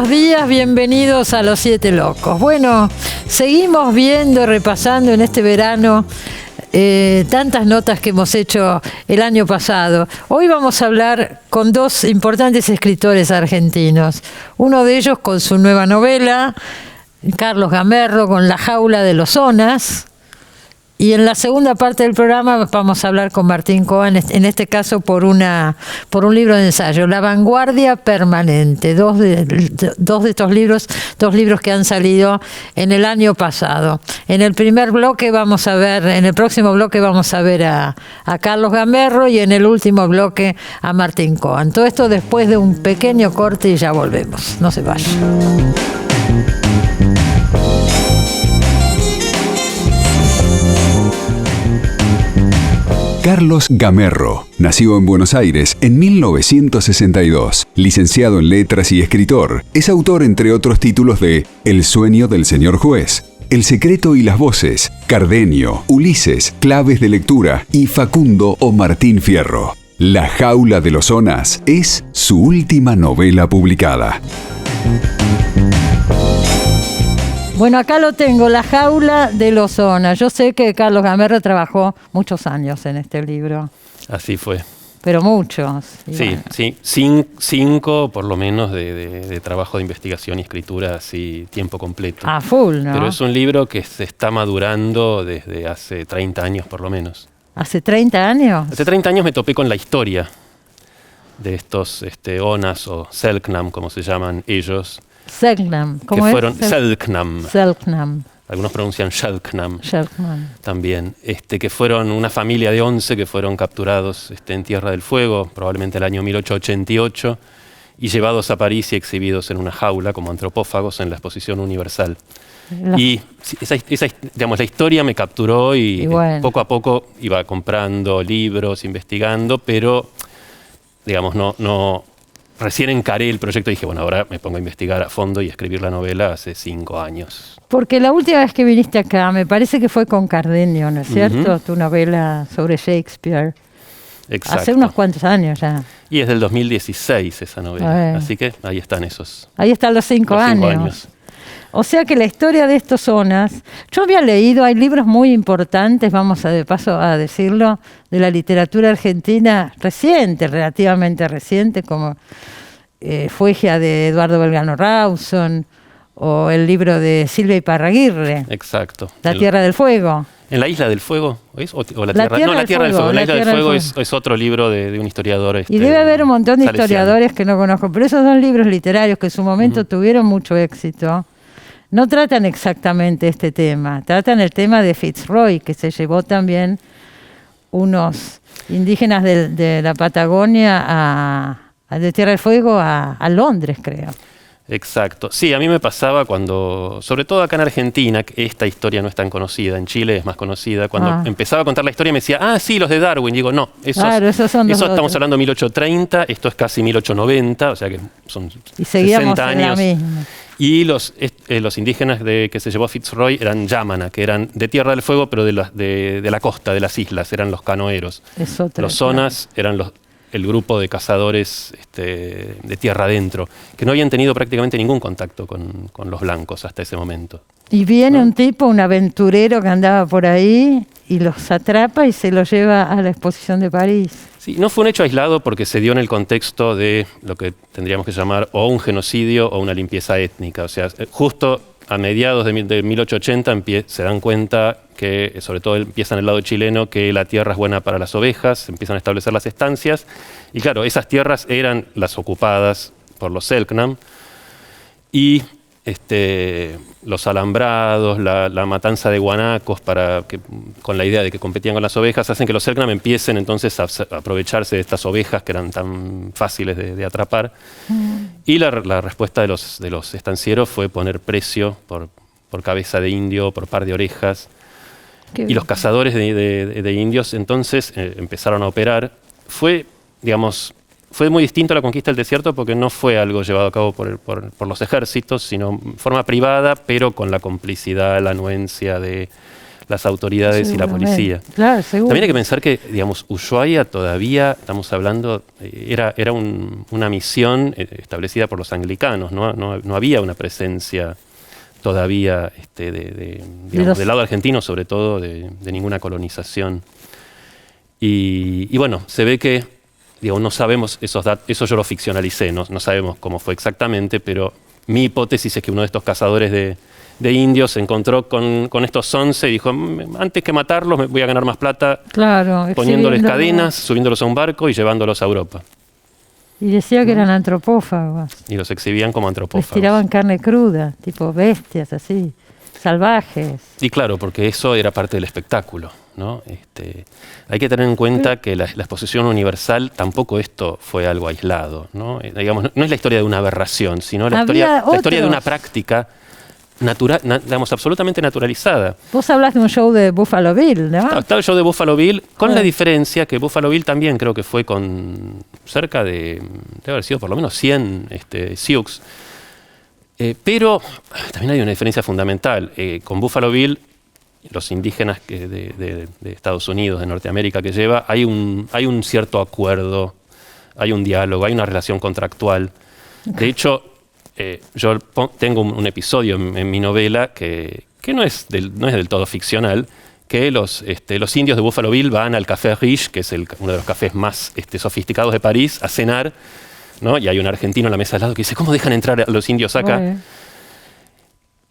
buenos días, bienvenidos a Los Siete Locos. Bueno, seguimos viendo, repasando en este verano tantas notas que hemos hecho el año pasado. Hoy vamos a hablar con dos importantes escritores argentinos. Uno de ellos con su nueva novela, Carlos Gamerro, con La jaula de los Onas. Y en la segunda parte del programa vamos a hablar con Martín Coan, en este caso por un libro de ensayo, La vanguardia permanente, dos de estos libros, dos libros que han salido en el año pasado. En el próximo bloque vamos a ver a Carlos Gamerro y en el último bloque a Martín Coan. Todo esto después de un pequeño corte y ya volvemos. No se vayan. Carlos Gamerro nació en Buenos Aires en 1962. Licenciado en Letras y escritor, es autor, entre otros títulos, de El sueño del señor juez, El secreto y las voces, Cardenio, Ulises, Claves de lectura y Facundo o Martín Fierro. La jaula de los Onas es su última novela publicada. Bueno, acá lo tengo, La jaula de los Onas. Yo sé que Carlos Gamerro trabajó muchos años en este libro. Así fue. Pero muchos. Sí, bueno. 5 por lo menos de trabajo de investigación y escritura así tiempo completo. A full, ¿no? Pero es un libro que se está madurando desde hace 30 años por lo menos. ¿Hace 30 años? Hace 30 años me topé con la historia de estos Onas o Selknam, como se llaman ellos. Selknam. ¿Cómo que es? fueron Selknam. Selknam. Algunos pronuncian Selknam. Selknam. También. Que fueron una familia de 11 que fueron capturados en Tierra del Fuego, probablemente el año 1888, y llevados a París y exhibidos en una jaula como antropófagos en la Exposición Universal. Y la historia me capturó y bueno, poco a poco iba comprando libros, investigando, pero digamos, no recién encaré el proyecto y dije, bueno, ahora me pongo a investigar a fondo y a escribir la novela hace 5 años. Porque la última vez que viniste acá, me parece que fue con Cardenio, ¿no es cierto? Uh-huh. Tu novela sobre Shakespeare. Exacto. Hace unos cuantos años ya. Y es del 2016 esa novela, así que ahí están esos. Ahí están los 5 años. O sea que la historia de estos Onas, yo había leído, hay libros muy importantes, vamos de paso a decirlo, de la literatura argentina reciente, relativamente reciente, como Fuegia de Eduardo Belgrano Rawson, o el libro de Silvia Iparraguirre. Exacto. La Tierra del Fuego. ¿En la Isla del Fuego? ¿O la Tierra? No, La Tierra del Fuego. La Isla del Fuego es otro libro de un historiador. Y debe haber un montón de historiadores que no conozco, pero esos son libros literarios que en su momento tuvieron mucho éxito. No tratan exactamente este tema, tratan el tema de Fitzroy, que se llevó también unos indígenas de la Patagonia de Tierra del Fuego a Londres, creo. Exacto. Sí, a mí me pasaba cuando, sobre todo acá en Argentina, que esta historia no es tan conocida, en Chile es más conocida, cuando empezaba a contar la historia me decía, sí, los de Darwin. Y digo, no, esos estamos hablando de 1830, esto es casi 1890, o sea que son 60 años. Y los indígenas que se llevó Fitzroy eran Yamana, que eran de Tierra del Fuego, pero de la costa, de las islas, eran los canoeros. Los Onas eran el grupo de cazadores de tierra adentro, que no habían tenido prácticamente ningún contacto con los blancos hasta ese momento. Y viene un aventurero que andaba por ahí y los atrapa y se los lleva a la Exposición de París. Sí, no fue un hecho aislado porque se dio en el contexto de lo que tendríamos que llamar o un genocidio o una limpieza étnica. O sea, justo a mediados de 1880 se dan cuenta que, sobre todo empiezan el lado chileno, que la tierra es buena para las ovejas, se empiezan a establecer las estancias. Y claro, esas tierras eran las ocupadas por los Selknam. Y los alambrados, la matanza de guanacos con la idea de que competían con las ovejas, hacen que los Selknam empiecen entonces a aprovecharse de estas ovejas que eran tan fáciles de atrapar. Y la respuesta de los estancieros fue poner precio por cabeza de indio, por par de orejas. Y los cazadores de indios entonces empezaron a operar. Fue muy distinto a la conquista del desierto porque no fue algo llevado a cabo por los ejércitos, sino en forma privada, pero con la complicidad, la anuencia de las autoridades y la policía. Claro, seguro. También hay que pensar que, digamos, Ushuaia todavía, estamos hablando, era una misión establecida por los anglicanos, no había una presencia todavía digamos, del lado argentino, sobre todo, de ninguna colonización. Y bueno, se ve que, digamos, no sabemos esos datos, eso yo lo ficcionalicé, no sabemos cómo fue exactamente, pero mi hipótesis es que uno de estos cazadores de indios se encontró con estos 11 y dijo, antes que matarlos me voy a ganar más plata, claro, poniéndoles cadenas, subiéndolos a un barco y llevándolos a Europa. Y decía que eran antropófagos. Y los exhibían como antropófagos. Les tiraban carne cruda, tipo bestias así, salvajes. Y claro, porque eso era parte del espectáculo, ¿no? Hay que tener en cuenta que la exposición universal tampoco esto fue algo aislado, ¿no? Digamos, no es la historia de una aberración, sino la historia de una práctica natural, digamos, absolutamente naturalizada. Vos hablas de un show de Buffalo Bill, ¿no? Estaba el show de Buffalo Bill, con la diferencia que Buffalo Bill también creo que fue con cerca de haber sido por lo menos 100 Sioux. Pero también hay una diferencia fundamental. Con Buffalo Bill, los indígenas de Estados Unidos, de Norteamérica que lleva, hay un cierto acuerdo, hay un diálogo, hay una relación contractual. De hecho, yo tengo un episodio en mi novela que no es del todo ficcional, que los indios de Buffalo Bill van al Café Riche, que es uno de los cafés más sofisticados de París, a cenar, ¿no? Y hay un argentino en la mesa al lado que dice, ¿cómo dejan entrar a los indios acá?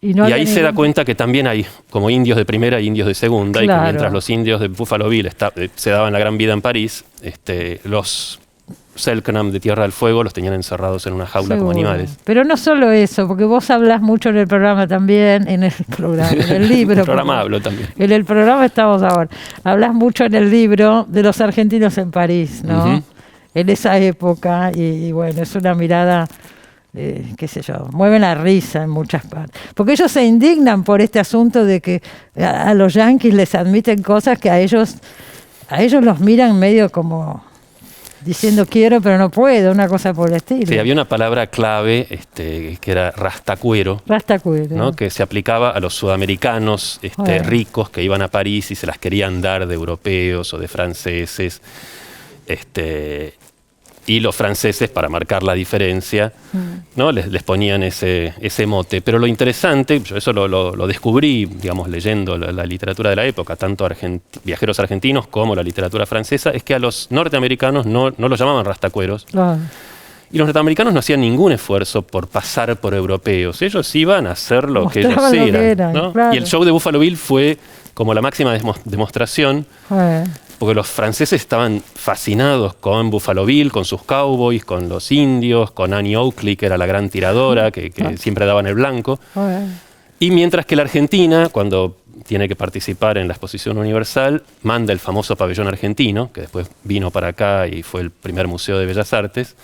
Y ahí se da cuenta que también hay como indios de primera y indios de segunda, y que mientras los indios de Buffalo Bill se daban la gran vida en París, los Selknam de Tierra del Fuego los tenían encerrados en una jaula como animales. Pero no solo eso, porque vos hablas mucho en el programa también, en el libro. En el programa hablo también. En el programa estamos ahora. Hablas mucho en el libro de los argentinos en París, ¿no? En esa época, y bueno, es una mirada, qué sé yo, mueve la risa en muchas partes. Porque ellos se indignan por este asunto de que a los yanquis les admiten cosas que a ellos los miran medio como diciendo quiero pero no puedo, una cosa por el estilo. Sí, había una palabra clave que era rastacuero, ¿no? Que se aplicaba a los sudamericanos ricos que iban a París y se las querían dar de europeos o de franceses. Y los franceses, para marcar la diferencia, ¿no? les ponían ese mote. Pero lo interesante, yo eso lo descubrí, digamos, leyendo la literatura de la época, tanto viajeros argentinos como la literatura francesa, es que a los norteamericanos no los llamaban rastacueros. Y los norteamericanos no hacían ningún esfuerzo por pasar por europeos. Ellos iban a hacer lo que ellos eran, ¿no? Claro. Y el show de Buffalo Bill fue como la máxima demostración, porque los franceses estaban fascinados con Buffalo Bill, con sus cowboys, con los indios, con Annie Oakley, que era la gran tiradora, que siempre daba en el blanco. Y mientras que la Argentina, cuando tiene que participar en la Exposición Universal, manda el famoso pabellón argentino, que después vino para acá y fue el primer museo de Bellas Artes,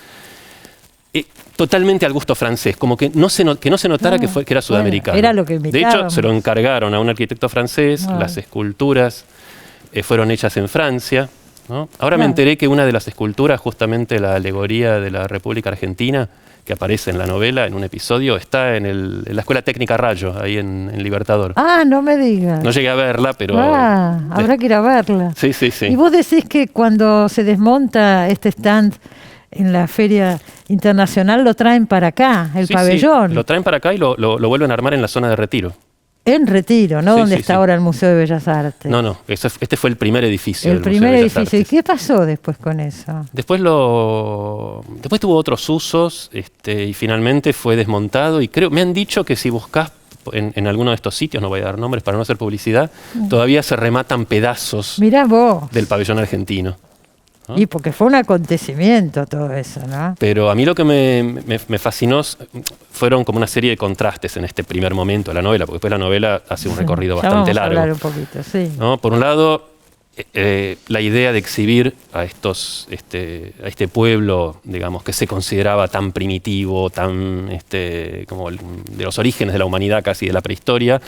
totalmente al gusto francés, como que no se notara que era sudamericano. Era lo que de hecho, se lo encargaron a un arquitecto francés, las esculturas fueron hechas en Francia, ¿no? Ahora me enteré que una de las esculturas, justamente la alegoría de la República Argentina, que aparece en la novela, en un episodio, está en la Escuela Técnica Rayo, ahí en Libertador. Ah, no me digas. No llegué a verla, pero... habrá que ir a verla. Sí. Y vos decís que cuando se desmonta este stand en la Feria Internacional lo traen para acá, el pabellón. Sí, lo traen para acá y lo vuelven a armar en la zona de Retiro. En Retiro, ¿no? Donde está ahora el Museo de Bellas Artes. No, este fue el primer edificio. El primer edificio. ¿Y qué pasó después con eso? Después tuvo otros usos, y finalmente fue desmontado. Y me han dicho que si buscas en alguno de estos sitios, no voy a dar nombres para no hacer publicidad, todavía se rematan pedazos del pabellón argentino, ¿no? Y porque fue un acontecimiento todo eso, ¿no? Pero a mí lo que me fascinó fueron como una serie de contrastes en este primer momento de la novela, porque después la novela hace un recorrido bastante largo. Vamos a hablar un poquito, sí. ¿No? Por un lado, la idea de exhibir a este pueblo, digamos, que se consideraba tan primitivo, tan como de los orígenes de la humanidad, casi de la prehistoria,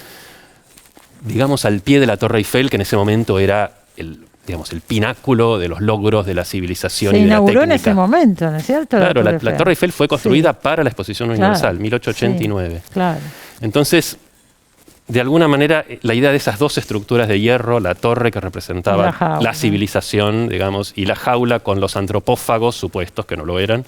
digamos, al pie de la Torre Eiffel, que en ese momento era el pináculo de los logros de la civilización y de la técnica. Se inauguró en ese momento, ¿no es cierto? Claro, la Torre Eiffel fue construida para la Exposición Universal, 1889. Claro. Entonces, de alguna manera, la idea de esas dos estructuras de hierro, la torre que representaba la civilización, digamos, y la jaula con los antropófagos supuestos, que no lo eran,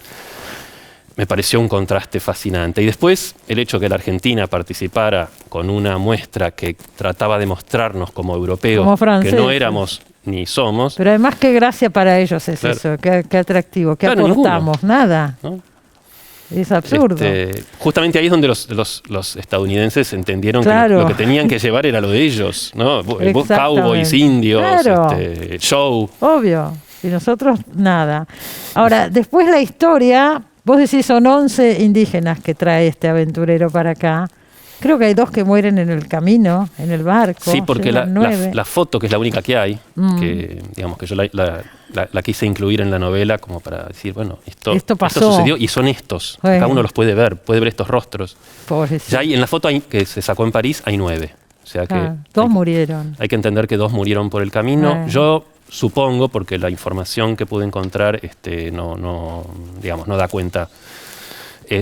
me pareció un contraste fascinante. Y después, el hecho que la Argentina participara con una muestra que trataba de mostrarnos como europeos, que no éramos ni somos. Pero además, qué gracia para ellos es eso, qué atractivo, qué aportamos, nada. ¿No? Es absurdo. Justamente ahí es donde los estadounidenses entendieron que lo que tenían que llevar era lo de ellos, ¿no? Cowboys, indios, show. Obvio. Y nosotros nada. Ahora, después la historia, vos decís son 11 indígenas que trae este aventurero para acá. Creo que hay 2 que mueren en el camino, en el barco. Sí, porque la foto, que es la única que hay, que digamos que yo la quise incluir en la novela como para decir, bueno, esto sucedió y son estos. Cada uno los puede ver estos rostros. Ya hay, en la foto que se sacó en París hay 9. O sea que 2 murieron. Hay que entender que 2 murieron por el camino. Yo supongo, porque la información que pude encontrar no da cuenta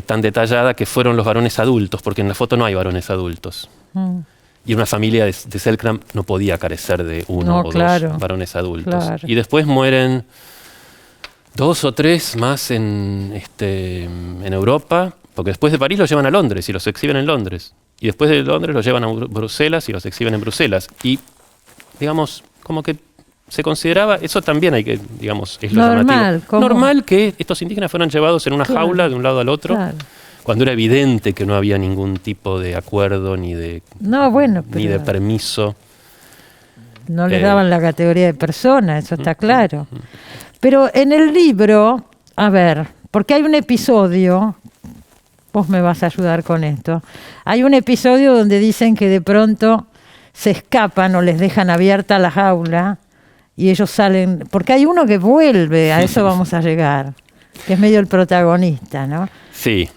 tan detallada, que fueron los varones adultos, porque en la foto no hay varones adultos. Y una familia de Selknam no podía carecer de uno o 2 varones adultos. Claro. Y después mueren 2 o 3 más en Europa, porque después de París los llevan a Londres y los exhiben en Londres. Y después de Londres los llevan a Bruselas y los exhiben en Bruselas. Y, digamos, como que se consideraba, eso también hay que, digamos, es lo llamativo. Normal que estos indígenas fueran llevados en una jaula de un lado al otro, cuando era evidente que no había ningún tipo de acuerdo ni de permiso. No le daban la categoría de persona, eso está claro. Pero en el libro, a ver, porque hay un episodio, vos me vas a ayudar con esto, hay un episodio donde dicen que de pronto se escapan o les dejan abierta la jaula y ellos salen, porque hay uno que vuelve, a eso vamos a llegar, que es medio el protagonista, ¿no? Sí.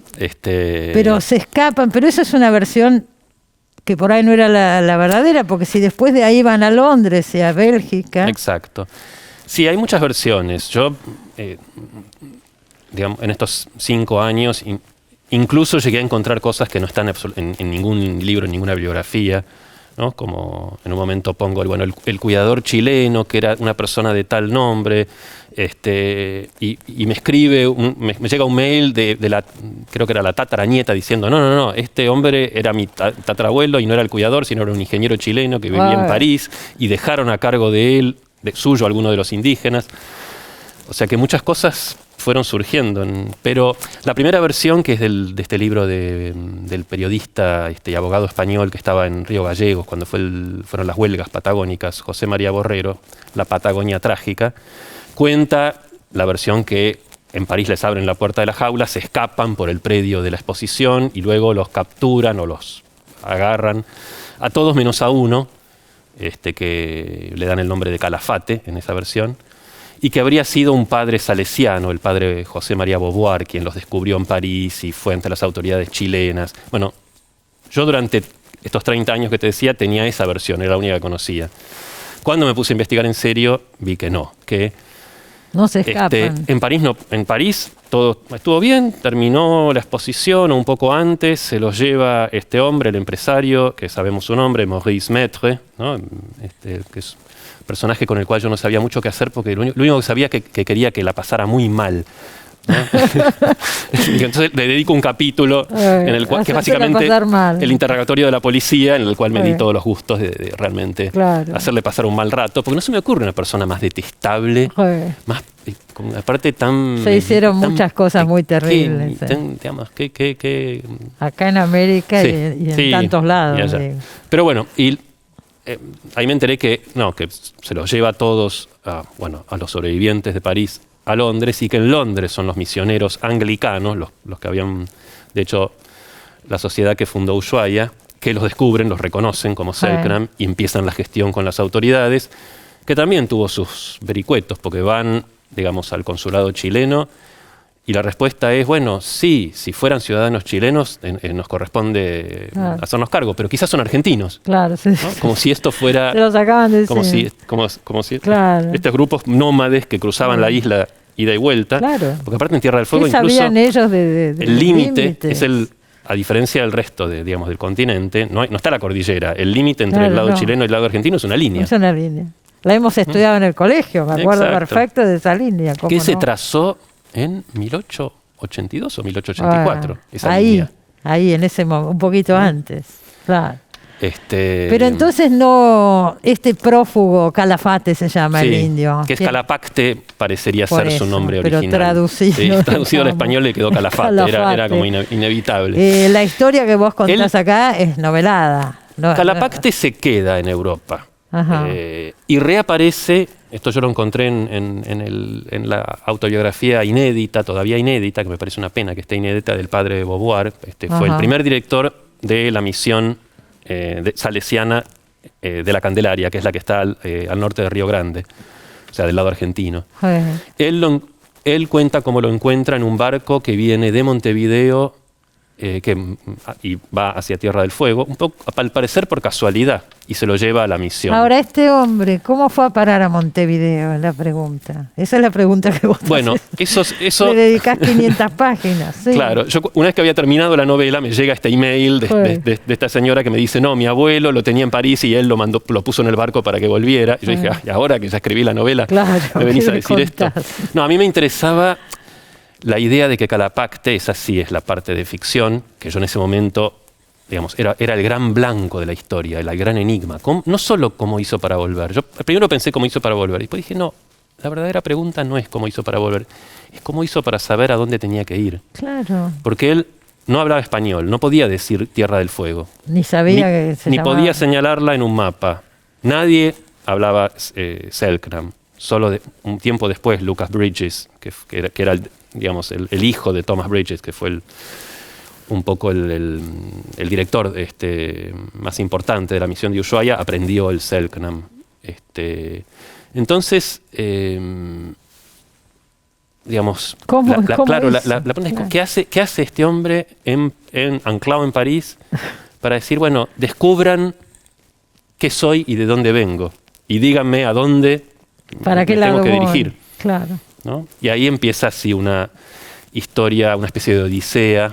Pero se escapan, pero esa es una versión que por ahí no era la verdadera, porque si después de ahí van a Londres y a Bélgica... Exacto. Sí, hay muchas versiones. Yo, digamos, en estos 5 años, incluso llegué a encontrar cosas que no están en ningún libro, en ninguna bibliografía, ¿no? Como en un momento pongo el cuidador chileno, que era una persona de tal nombre, y me escribe, me llega un mail creo que era la tataranieta, diciendo, no, este hombre era mi tatarabuelo y no era el cuidador, sino era un ingeniero chileno que vivía en París, y dejaron a cargo de él, suyo, alguno de los indígenas. O sea que muchas cosas fueron surgiendo, pero la primera versión, que es de este libro del periodista y abogado español que estaba en Río Gallegos cuando fueron las huelgas patagónicas, José María Borrero, La Patagonia Trágica, cuenta la versión que en París les abren la puerta de la jaula, se escapan por el predio de la exposición y luego los capturan o los agarran, a todos menos a uno, que le dan el nombre de Calafate en esa versión, y que habría sido un padre salesiano, el padre José María Beauvoir, quien los descubrió en París y fue ante las autoridades chilenas. Bueno, yo durante estos 30 años que te decía tenía esa versión, era la única que conocía. Cuando me puse a investigar en serio, vi que no se escapan. En París todo estuvo bien, terminó la exposición o un poco antes, se los lleva este hombre, el empresario, que sabemos su nombre, Maurice Maitre, ¿no? Que es un personaje con el cual yo no sabía mucho qué hacer, porque lo único que sabía que quería que la pasara muy mal, ¿no? Entonces le dedico un capítulo en el cual, que es básicamente el interrogatorio de la policía, en el cual me di todos los gustos de realmente hacerle pasar un mal rato, porque no se me ocurre una persona más detestable, más aparte se hicieron muchas cosas muy terribles, digamos, acá en América y en tantos lados. Pero bueno, ahí me enteré que se los lleva a todos, a los sobrevivientes de París, a Londres, y que en Londres son los misioneros anglicanos, los que habían, de hecho, la sociedad que fundó Ushuaia, que los descubren, los reconocen como Selknam y empiezan la gestión con las autoridades, que también tuvo sus vericuetos, porque van, digamos, al consulado chileno, y la respuesta es, bueno, sí, si fueran ciudadanos chilenos, nos corresponde hacernos cargo, pero quizás son argentinos. Claro, sí. ¿No? Como si esto fuera... Se los acaban de decir. Como si estos grupos nómades que cruzaban la isla ida y vuelta. Claro. Porque aparte en Tierra del Fuego ¿Qué incluso sabían ellos de el límite es a diferencia del resto digamos, del continente, no está la cordillera. El límite entre Claro, el lado no. chileno y el lado argentino es una línea. Es una línea. La hemos estudiado en el colegio, me acuerdo Exacto. perfecto de esa línea. ¿cómo Que se no? trazó en 1882 o 1884, Ah, esa ahí, línea. ahí, en ese momento, un poquito antes. Claro. Pero Em, entonces no, este prófugo Calafate se llama sí, el indio. que es ¿Quién? Calapacte, parecería Por ser su eso, nombre pero original. traducido, Sí, traducido al digamos. español le quedó Calafate, Calafate. Era como inevitable. La historia que vos contás acá es novelada. Calapacte se queda en Europa. Ajá. Y reaparece, esto yo lo encontré en la autobiografía inédita, todavía inédita, que me parece una pena que esté inédita, del padre de Beauvoir. Fue el Ajá. primer director de la misión salesiana de la Candelaria, que es la que está al norte de Río Grande, o sea, del lado argentino. Él cuenta cómo lo encuentra en un barco que viene de Montevideo y va hacia Tierra del Fuego, un poco, al parecer por casualidad, y se lo lleva a la misión. Ahora, este hombre, ¿cómo fue a parar a Montevideo? Es la pregunta. Esa es la pregunta que vos te Bueno, haces. eso Le dedicás 500 páginas. Sí. claro, yo una vez que había terminado la novela me llega este email de esta señora que me dice, no, mi abuelo lo tenía en París y él lo puso en el barco para que volviera. Y yo dije, y ahora que ya escribí la novela, Claro, ¿me venís ¿qué a me decir esto? contás? No, a mí me interesaba la idea de que Calapacte, esa sí es la parte de ficción, que yo en ese momento, digamos, era el gran blanco de la historia, el gran enigma. No solo cómo hizo para volver. Yo primero pensé cómo hizo para volver, y después dije, no, la verdadera pregunta no es cómo hizo para volver, es cómo hizo para saber a dónde tenía que ir. Claro. Porque él no hablaba español, no podía decir Tierra del Fuego. Ni sabía que se Ni llamaba. podía señalarla en un mapa. Nadie hablaba Selknam. Solo un tiempo después, Lucas Bridges, que era digamos, el hijo de Thomas Bridges, que fue un poco el director más importante de la misión de Ushuaia, aprendió el Selknam. Entonces, digamos, ¿Cómo claro, hizo? la pregunta es, ¿qué hace este hombre anclado en París para decir, bueno, descubran qué soy y de dónde vengo, y díganme a dónde ¿Para qué me lado tengo que voy? dirigir? Claro. ¿No? Y ahí empieza así una historia, una especie de odisea,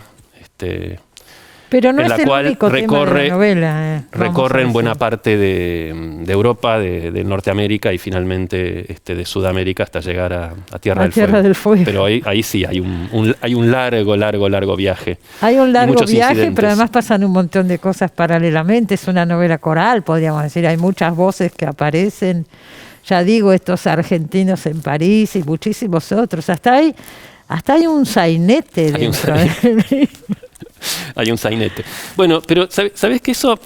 Pero no en es la el cual único tema de la novela. recorre en buena parte de Europa, de Norteamérica y finalmente de Sudamérica hasta llegar a Tierra, del Fuego. Pero ahí sí hay un largo viaje. Hay un Y largo muchos viaje, incidentes. pero además pasan un montón de cosas paralelamente. Es una novela coral, podríamos decir. Hay muchas voces que aparecen. Ya digo, estos argentinos en París y muchísimos otros. Hasta hay un sainete Hay un dentro. Hay un sainete. Bueno, pero ¿sabes que eso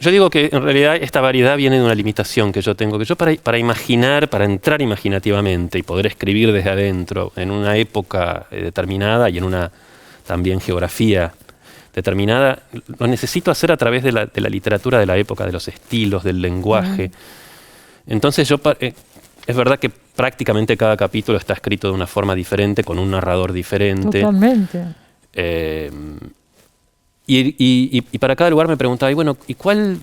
yo digo que en realidad esta variedad viene de una limitación que yo tengo, que yo para imaginar, para entrar imaginativamente y poder escribir desde adentro en una época determinada y en una también geografía determinada, lo necesito hacer a través de la literatura de la época, de los estilos, del lenguaje. Entonces es verdad que prácticamente cada capítulo está escrito de una forma diferente, con un narrador diferente. Totalmente. Y para cada lugar me preguntaba, ¿y cuál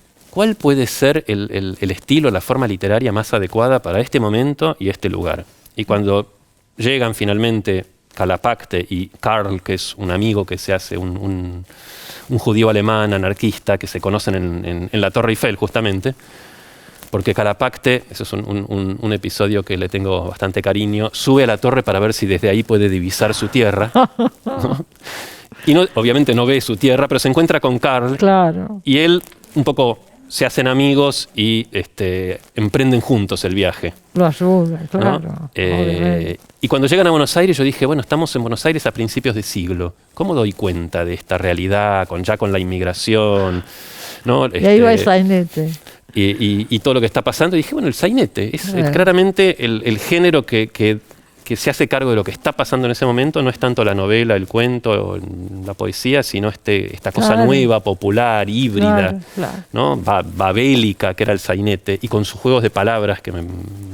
puede ser el estilo, la forma literaria más adecuada para este momento y este lugar? Y cuando llegan finalmente Calapacte y Karl, que es un amigo que se hace un judío alemán anarquista, que se conocen en la Torre Eiffel justamente, porque Calapacte, eso es un episodio que le tengo bastante cariño, sube a la torre para ver si desde ahí puede divisar su tierra, ¿no? Y obviamente no ve su tierra, pero se encuentra con Karl. Claro. Y él un poco se hacen amigos y emprenden juntos el viaje. Lo ayuda, ¿no? claro. Y cuando llegan a Buenos Aires yo dije, bueno, estamos en Buenos Aires a principios de siglo. ¿Cómo doy cuenta de esta realidad ya con la inmigración? ¿No? Y ahí va el sainete. Y todo lo que está pasando. Y dije, bueno, el sainete es claramente el género que se hace cargo de lo que está pasando en ese momento. No es tanto la novela, el cuento, la poesía, sino esta cosa nueva, popular, híbrida, ¿no? Babélica, que era el sainete, y con sus juegos de palabras que me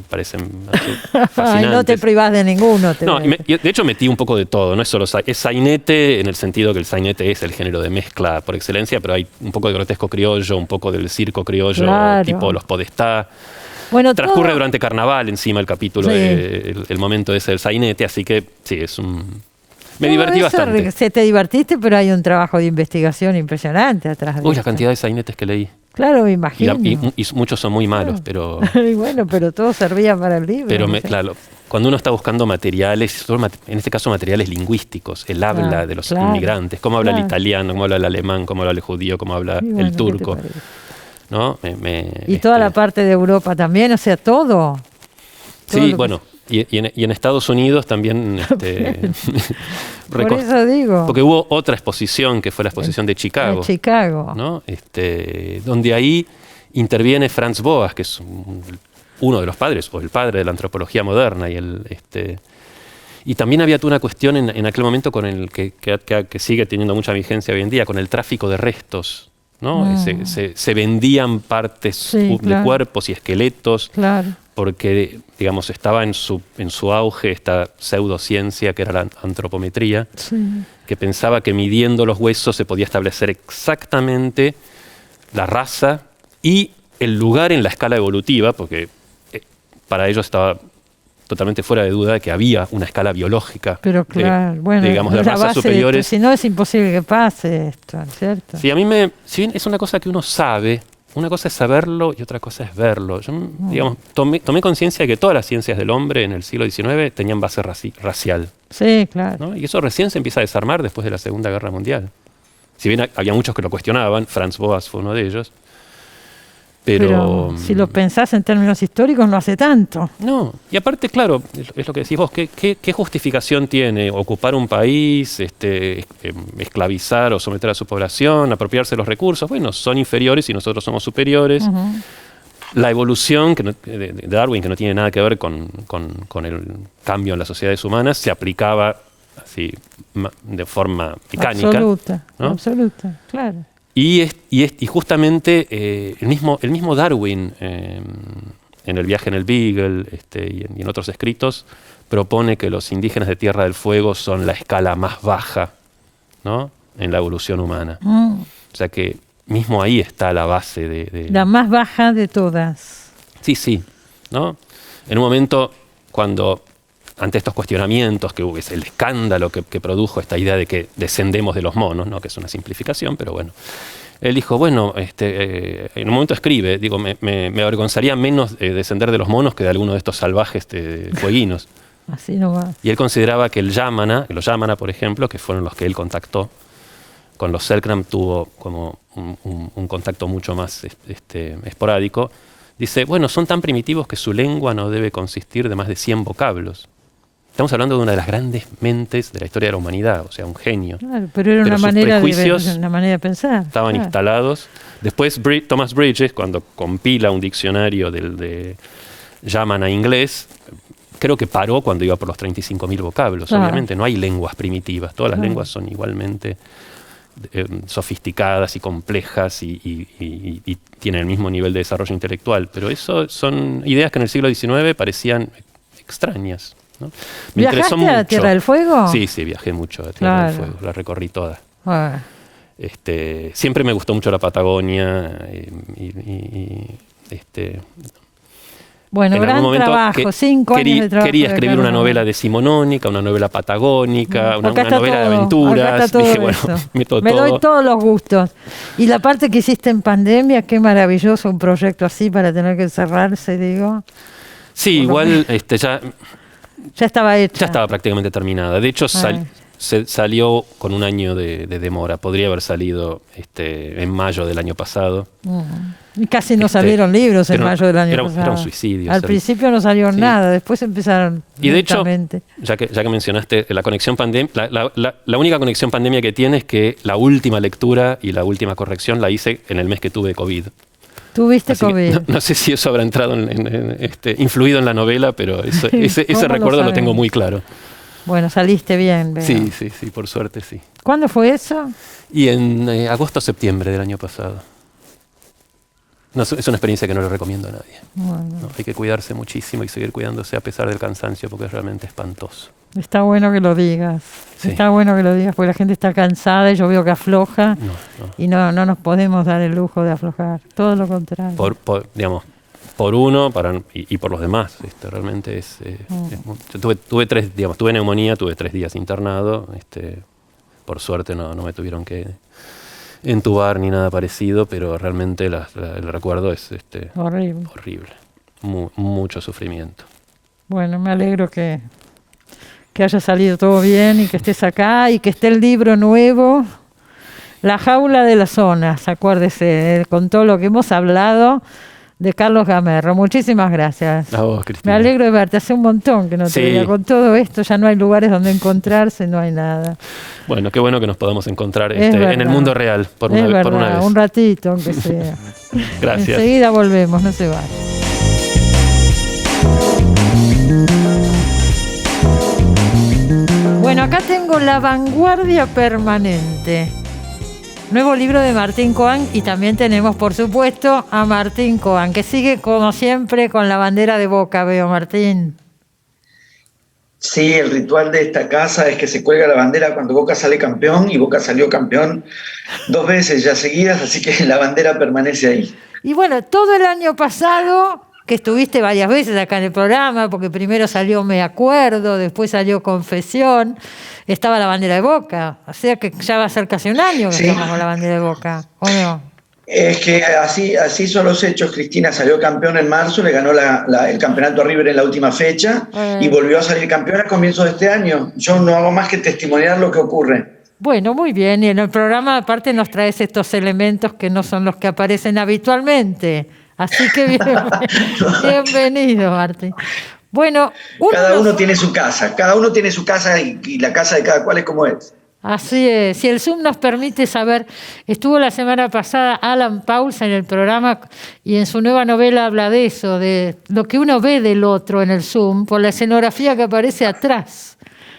parecen fascinantes. Ay, no te privás de ninguno. De hecho metí un poco de todo, no es solo es sainete en el sentido que el sainete es el género de mezcla por excelencia, pero hay un poco de grotesco criollo, un poco del circo criollo, tipo Los Podestá. Bueno, transcurre durante carnaval encima el capítulo, el momento ese del sainete, así que sí, Me divertí bastante. Te divertiste, pero hay un trabajo de investigación impresionante atrás de Uy, la esto. cantidad de sainetes que leí. Claro, me imagino. Y muchos son muy malos, pero... Y bueno, pero todo servía para el libro. Pero no sé. claro, cuando uno está buscando materiales, en este caso materiales lingüísticos, el habla de los inmigrantes, cómo habla el italiano, cómo habla el alemán, cómo habla el judío, cómo habla bueno, el turco, ¿qué te parece? ¿no? Y toda la parte de Europa también, o sea, todo. Sí, bueno, y en Estados Unidos también... Por eso digo. Porque hubo otra exposición, que fue la exposición de Chicago. Chicago. ¿No? Donde ahí interviene Franz Boas, que es uno de los padres, o el padre de la antropología moderna. Y también había toda una cuestión en aquel momento con el que sigue teniendo mucha vigencia hoy en día, con el tráfico de restos, ¿no? Se vendían partes de cuerpos y esqueletos, porque, digamos, estaba en su auge esta pseudociencia que era la antropometría, que pensaba que midiendo los huesos se podía establecer exactamente la raza y el lugar en la escala evolutiva, porque para ellos estaba totalmente fuera de duda de que había una escala biológica, pero claro, bueno, digamos, de razas superiores. Si no, es imposible que pase esto, ¿cierto? Sí, si bien es una cosa que uno sabe, una cosa es saberlo y otra cosa es verlo. Yo, digamos, tomé conciencia de que todas las ciencias del hombre en el siglo XIX tenían base racial. Sí, claro. ¿No? Y eso recién se empieza a desarmar después de la Segunda Guerra Mundial. Si bien había muchos que lo cuestionaban, Franz Boas fue uno de ellos. Pero si lo pensás en términos históricos, no hace tanto. No, y aparte, claro, es lo que decís vos, ¿qué justificación tiene ocupar un país, esclavizar o someter a su población, apropiarse de los recursos? Bueno, son inferiores y nosotros somos superiores. La evolución de Darwin, que no tiene nada que ver con el cambio en las sociedades humanas, se aplicaba así de forma mecánica. Absoluta, ¿no? Absoluta, claro. Y justamente el mismo Darwin, en el viaje en el Beagle y en otros escritos, propone que los indígenas de Tierra del Fuego son la escala más baja, ¿no?, en la evolución humana. O sea que mismo ahí está la base de... La más baja de todas. Sí, ¿no? En un momento, cuando... ante estos cuestionamientos, que hubo el escándalo que produjo esta idea de que descendemos de los monos, ¿no?, que es una simplificación, pero bueno. Él dijo, bueno, en un momento escribe, digo, me avergonzaría menos descender de los monos que de alguno de estos salvajes fueguinos. Así no va. Y él consideraba que los Yamana, por ejemplo, que fueron los que él contactó, con los Selknam tuvo como un contacto mucho más esporádico. Dice, bueno, son tan primitivos que su lengua no debe consistir de más de 100 vocablos. Estamos hablando de una de las grandes mentes de la historia de la humanidad, o sea, un genio. Claro, pero era una manera de pensar. Estaban instalados. Después Thomas Bridges, cuando compila un diccionario de Yamana inglés, creo que paró cuando iba por los 35.000 vocablos. Obviamente no hay lenguas primitivas, todas las lenguas son igualmente sofisticadas y complejas y tienen el mismo nivel de desarrollo intelectual. Pero eso son ideas que en el siglo XIX parecían extrañas, ¿no? ¿Viajaste a la Tierra del Fuego? Sí, viajé mucho a la Tierra del Fuego, la recorrí toda. Siempre me gustó mucho la Patagonia bueno, gran trabajo, 5 años de trabajo. Quería escribir una novela decimonónica, una novela patagónica, una novela de aventuras. Dije, bueno, me doy todos los gustos. Y la parte que hiciste en pandemia, qué maravilloso un proyecto así para tener que encerrarse, digo. Sí, igual ya estaba hecha. Ya estaba prácticamente terminada. De hecho, salió con un año de demora. Podría haber salido en mayo del año pasado. Y casi no salieron libros en mayo del año pasado. Era un suicidio. Al principio no salió nada, después empezaron. Y de hecho, ya que mencionaste la conexión pandemia, la única conexión pandemia que tiene es que la última lectura y la última corrección la hice en el mes que tuve COVID. Tuviste COVID. No sé si eso habrá entrado influido en la novela, pero ese recuerdo lo tengo muy claro. Bueno, saliste bien. Veo. Sí, por suerte sí. ¿Cuándo fue eso? Y en agosto o septiembre del año pasado. No, es una experiencia que no le recomiendo a nadie. Bueno. No, hay que cuidarse muchísimo y seguir cuidándose a pesar del cansancio, porque es realmente espantoso. Está bueno que lo digas. Sí. Está bueno que lo digas, porque la gente está cansada y yo veo que afloja. Y no nos podemos dar el lujo de aflojar. Todo lo contrario. por uno y por los demás. Realmente yo tuve neumonía, tuve 3 días internado. Por suerte no me tuvieron que entubar ni nada parecido, pero realmente el recuerdo es horrible. Mucho sufrimiento. Bueno, me alegro que haya salido todo bien y que estés acá y que esté el libro nuevo, La jaula de las zonas, acuérdese, con todo lo que hemos hablado, de Carlos Gamerro. Muchísimas gracias. A vos, Cristina. Me alegro de verte, hace un montón que no te veía. Con todo esto ya no hay lugares donde encontrarse, no hay nada. Bueno, qué bueno que nos podamos encontrar en el mundo real por una vez. Un ratito, aunque sea. Gracias. Enseguida volvemos, no se va. Bueno, acá tengo La vanguardia permanente. Nuevo libro de Martín Coan, y también tenemos, por supuesto, a Martín Coan, que sigue, como siempre, con la bandera de Boca, veo, Martín. Sí, el ritual de esta casa es que se cuelga la bandera cuando Boca sale campeón, y Boca salió campeón 2 veces ya seguidas, así que la bandera permanece ahí. Y bueno, todo el año pasado, que estuviste varias veces acá en el programa, porque primero salió Me Acuerdo, después salió Confesión, estaba la bandera de Boca, o sea que ya va a ser casi un año que estamos con la bandera de Boca, ¿o no? Es que así son los hechos. Cristina salió campeón en marzo, le ganó el campeonato a River en la última fecha y volvió a salir campeón a comienzos de este año. Yo no hago más que testimoniar lo que ocurre. Bueno, muy bien, y en el programa aparte nos traes estos elementos que no son los que aparecen habitualmente. Así que bienvenido, Martín. Bueno, cada uno tiene su casa y la casa de cada cual es como es. Así es. Si el Zoom nos permite saber, estuvo la semana pasada Alan Pauls en el programa y en su nueva novela habla de eso, de lo que uno ve del otro en el Zoom, por la escenografía que aparece atrás.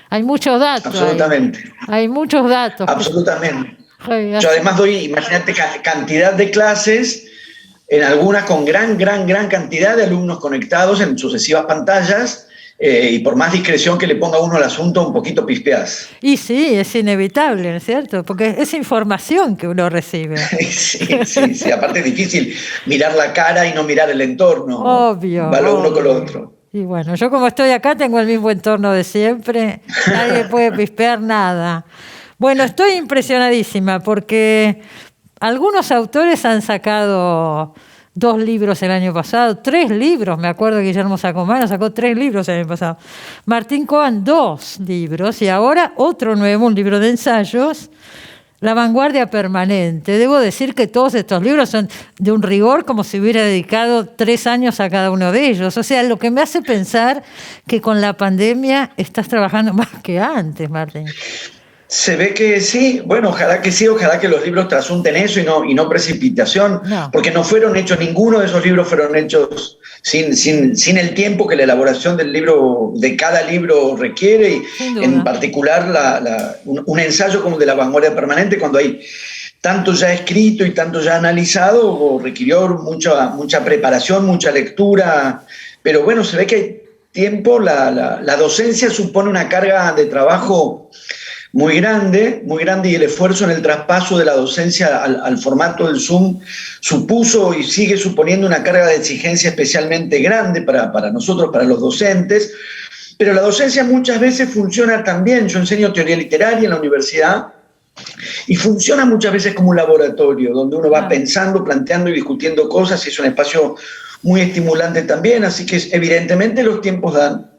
Hay muchos datos. Absolutamente. Hay muchos datos. Absolutamente. Yo además doy, imagínate, cantidad de clases, en algunas con gran cantidad de alumnos conectados en sucesivas pantallas, y por más discreción que le ponga uno al asunto, un poquito pispeás. Y sí, es inevitable, ¿no es cierto? Porque es información que uno recibe. Sí, aparte es difícil mirar la cara y no mirar el entorno. Obvio. Va lo uno con lo otro. Y bueno, yo como estoy acá tengo el mismo entorno de siempre, nadie puede pispear nada. Bueno, estoy impresionadísima porque algunos autores han sacado 2 libros el año pasado, 3 libros, me acuerdo que Guillermo Sacomano sacó 3 libros el año pasado. Martín Coan 2 libros y ahora otro nuevo, un libro de ensayos, La vanguardia permanente. Debo decir que todos estos libros son de un rigor como si hubiera dedicado 3 años a cada uno de ellos. O sea, lo que me hace pensar que con la pandemia estás trabajando más que antes, Martín. Se ve que sí, bueno, ojalá que los libros trasunten eso y no precipitación, porque no fueron hechos, ninguno de esos libros fueron hechos sin el tiempo que la elaboración del libro, de cada libro requiere, y en particular un ensayo como el de La vanguardia permanente, cuando hay tanto ya escrito y tanto ya analizado, requirió mucha preparación, mucha lectura, pero bueno, se ve que hay tiempo, la docencia supone una carga de trabajo muy grande, y el esfuerzo en el traspaso de la docencia al formato del Zoom supuso y sigue suponiendo una carga de exigencia especialmente grande para nosotros, para los docentes, pero la docencia muchas veces funciona también. Yo enseño teoría literaria en la universidad y funciona muchas veces como un laboratorio donde uno va pensando, planteando y discutiendo cosas, y es un espacio muy estimulante también, así que evidentemente los tiempos dan.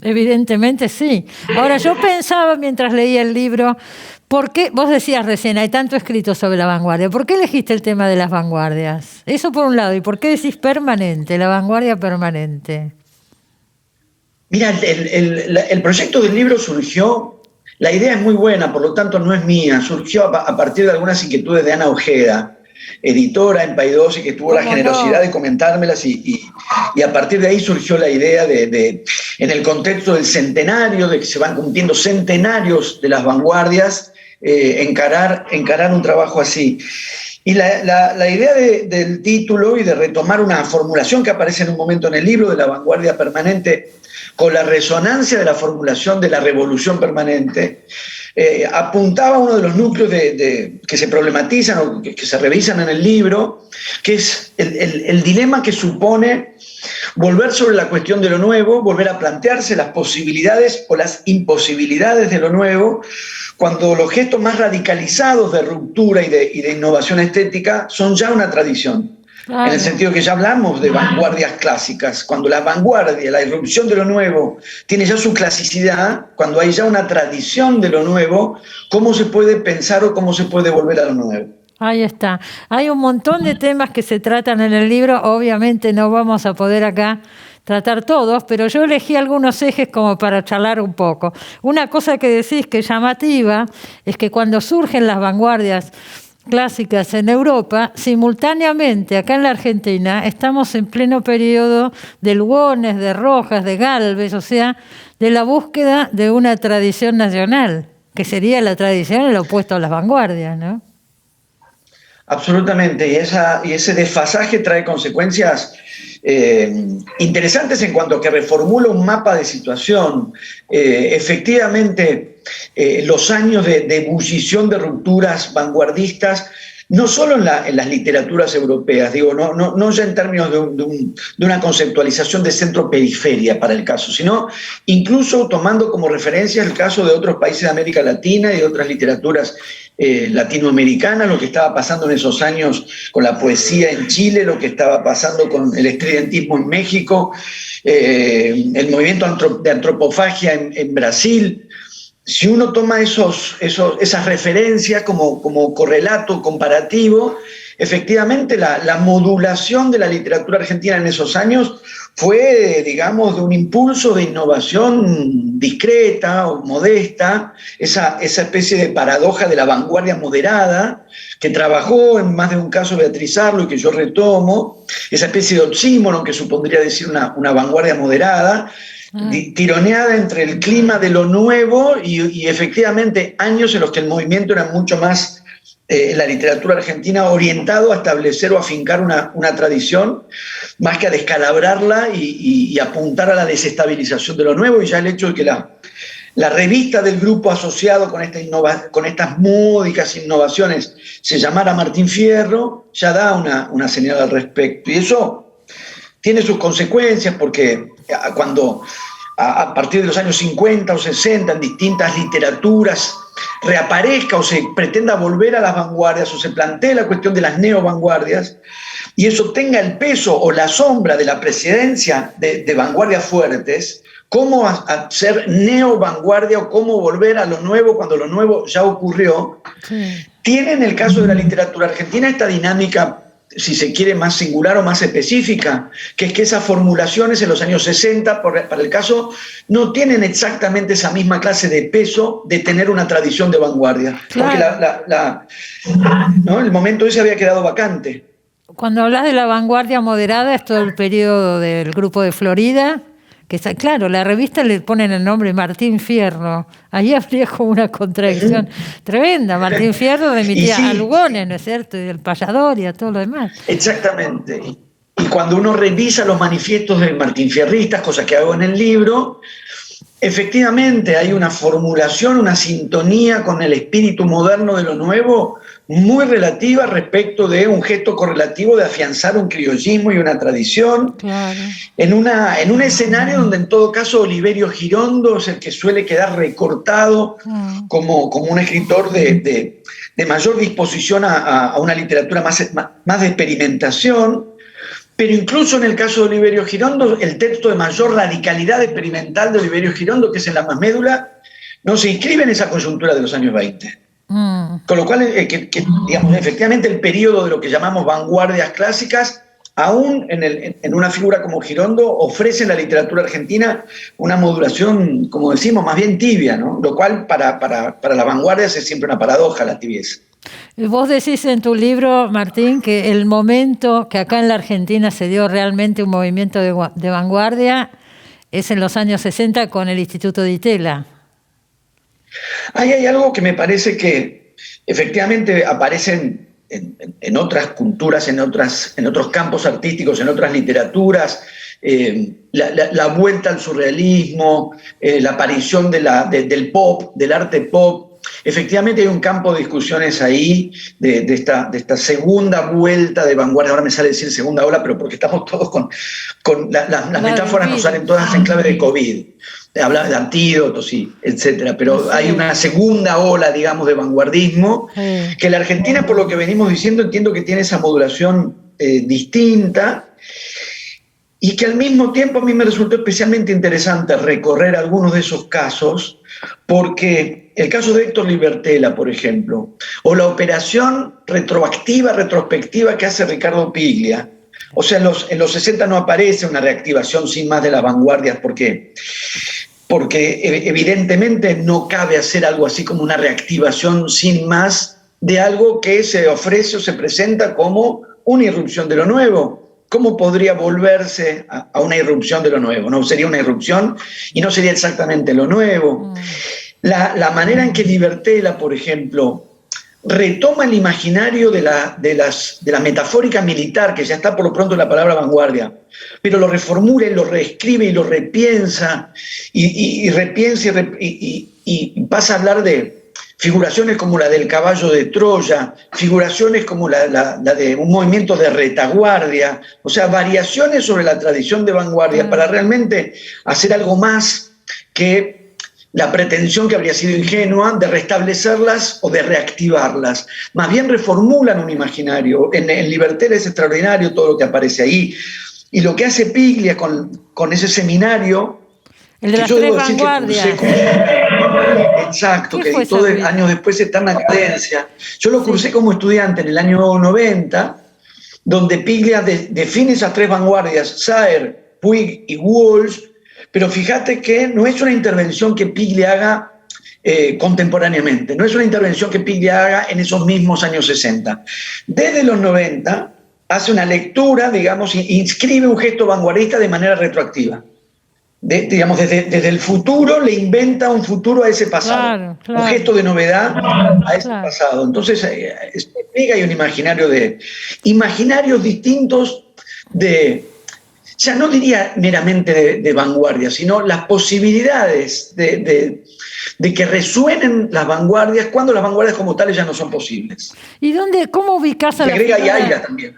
Evidentemente sí. Ahora, yo pensaba mientras leía el libro, ¿por qué? Vos decías recién, hay tanto escrito sobre la vanguardia. ¿Por qué elegiste el tema de las vanguardias? Eso por un lado. ¿Y por qué decís permanente, la vanguardia permanente? Mira, el proyecto del libro surgió, la idea es muy buena, por lo tanto no es mía, surgió a partir de algunas inquietudes de Ana Ojeda, editora en País 12, que tuvo la generosidad de comentármelas, y a partir de ahí surgió la idea de en el contexto del centenario, de que se van cumpliendo centenarios de las vanguardias, encarar un trabajo así. Y la idea del título y de retomar una formulación que aparece en un momento en el libro de la vanguardia permanente, con la resonancia de la formulación de la revolución permanente, apuntaba a uno de los núcleos que se problematizan o que se revisan en el libro, que es el dilema que supone volver sobre la cuestión de lo nuevo, volver a plantearse las posibilidades o las imposibilidades de lo nuevo, cuando los gestos más radicalizados de ruptura y de innovación estética son ya una tradición. Claro. En el sentido que ya hablamos de vanguardias clásicas, cuando la vanguardia, la irrupción de lo nuevo, tiene ya su clasicidad, cuando hay ya una tradición de lo nuevo, ¿cómo se puede pensar o cómo se puede volver a lo nuevo? Ahí está. Hay un montón de temas que se tratan en el libro, obviamente no vamos a poder acá tratar todos, pero yo elegí algunos ejes como para charlar un poco. Una cosa que decís que es llamativa es que cuando surgen las vanguardias clásicas en Europa, simultáneamente acá en la Argentina estamos en pleno periodo de Lugones, de Rojas, de Gálvez, o sea, de la búsqueda de una tradición nacional, que sería la tradición el opuesto a las vanguardias, ¿no? Absolutamente, y ese desfasaje trae consecuencias interesantes en cuanto a que reformula un mapa de situación. Efectivamente, los años de ebullición de rupturas vanguardistas, no solo en las literaturas europeas, digo, no ya en términos de una conceptualización de centro-periferia para el caso, sino incluso tomando como referencia el caso de otros países de América Latina y de otras literaturas latinoamericanas, lo que estaba pasando en esos años con la poesía en Chile, lo que estaba pasando con el estridentismo en México, el movimiento de antropofagia en Brasil. Si uno toma esas referencias como correlato comparativo, efectivamente la modulación de la literatura argentina en esos años fue, digamos, de un impulso de innovación discreta o modesta, esa especie de paradoja de la vanguardia moderada, que trabajó en más de un caso Beatriz Arlo y que yo retomo, esa especie de oxímoron que supondría decir una vanguardia moderada, tironeada entre el clima de lo nuevo y efectivamente años en los que el movimiento era mucho más, la literatura argentina, orientado a establecer o afincar una tradición, más que a descalabrarla y apuntar a la desestabilización de lo nuevo. Y ya el hecho de que la revista del grupo asociado con estas módicas innovaciones se llamara Martín Fierro, ya da una señal al respecto. Y eso tiene sus consecuencias, porque cuando a partir de los años 50 o 60 en distintas literaturas reaparezca o se pretenda volver a las vanguardias o se plantee la cuestión de las neovanguardias y eso tenga el peso o la sombra de la presidencia de vanguardias fuertes, cómo hacer neovanguardia o cómo volver a lo nuevo cuando lo nuevo ya ocurrió, tiene en el caso de la literatura argentina esta dinámica, si se quiere, más singular o más específica, que es que esas formulaciones en los años 60, para el caso, no tienen exactamente esa misma clase de peso de tener una tradición de vanguardia. Claro. Porque el momento ese había quedado vacante. Cuando hablas de la vanguardia moderada, es todo el periodo del Grupo de Florida, que está, claro, la revista le ponen el nombre Martín Fierro. Ahí habría como una contradicción tremenda. Martín Fierro remitía a Lugones, ¿no es cierto? Y al payador y a todo lo demás. Exactamente. Y cuando uno revisa los manifiestos de Martín Fierristas, cosa que hago en el libro, efectivamente hay una formulación, una sintonía con el espíritu moderno de lo nuevo muy relativa respecto de un gesto correlativo de afianzar un criollismo y una tradición, claro, en un escenario donde en todo caso Oliverio Girondo es el que suele quedar recortado como un escritor de mayor disposición a una literatura más de experimentación, pero incluso en el caso de Oliverio Girondo, el texto de mayor radicalidad experimental de Oliverio Girondo, que es En la más médula, no se inscribe en esa coyuntura de los años 20. Con lo cual, digamos, efectivamente el periodo de lo que llamamos vanguardias clásicas, aún en una figura como Girondo, ofrece en la literatura argentina una modulación, como decimos, más bien tibia, ¿no? Lo cual para las vanguardias es siempre una paradoja, la tibieza. Vos decís en tu libro, Martín, que el momento que acá en la Argentina se dio realmente un movimiento de vanguardia es en los años 60 con el Instituto Di Tella. Ahí hay algo que me parece que efectivamente aparece en otras culturas, en otros campos artísticos, en otras literaturas, la vuelta al surrealismo, la aparición del pop, del arte pop, efectivamente hay un campo de discusiones ahí de esta segunda vuelta de vanguardia. Ahora me sale decir segunda ola, pero porque estamos todos las metáforas nos salen todas en clave de COVID. Habla de antídotos, sí, etcétera. Pero hay una segunda ola, digamos, de vanguardismo, que la Argentina, por lo que venimos diciendo, entiendo que tiene esa modulación distinta, y que al mismo tiempo a mí me resultó especialmente interesante recorrer algunos de esos casos, porque el caso de Héctor Libertela, por ejemplo, o la operación retrospectiva que hace Ricardo Piglia. O sea, en los 60 no aparece una reactivación sin más de las vanguardias, porque evidentemente no cabe hacer algo así como una reactivación sin más de algo que se ofrece o se presenta como una irrupción de lo nuevo. ¿Cómo podría volverse a una irrupción de lo nuevo? No sería una irrupción y no sería exactamente lo nuevo. La manera en que Libertela, por ejemplo, retoma el imaginario de la metafórica militar, que ya está por lo pronto en la palabra vanguardia, pero lo reformula y lo reescribe y lo repiensa y pasa a hablar de figuraciones como la del caballo de Troya, figuraciones como la de un movimiento de retaguardia, o sea, variaciones sobre la tradición de vanguardia para realmente hacer algo más que la pretensión que habría sido ingenua de restablecerlas o de reactivarlas. Más bien reformulan un imaginario. En Libertela es extraordinario todo lo que aparece ahí. Y lo que hace Piglia con ese seminario, el de las tres vanguardias. Exacto, que todos años después está en la cadencia. Yo lo cursé como estudiante en el año 90, donde Piglia define esas tres vanguardias, Saer, Puig y Walsh, pero fíjate que no es una intervención que Piglia haga contemporáneamente, no es una intervención que Piglia haga en esos mismos años 60. Desde los 90 hace una lectura, digamos, inscribe un gesto vanguardista de manera retroactiva. Digamos, desde el futuro le inventa un futuro a ese pasado, un gesto de novedad a ese pasado. Entonces explica, hay un imaginarios distintos ya no diría meramente de vanguardia, sino las posibilidades de que resuenen las vanguardias cuando las vanguardias como tales ya no son posibles. ¿Y cómo ubicás a la agrega Aira también?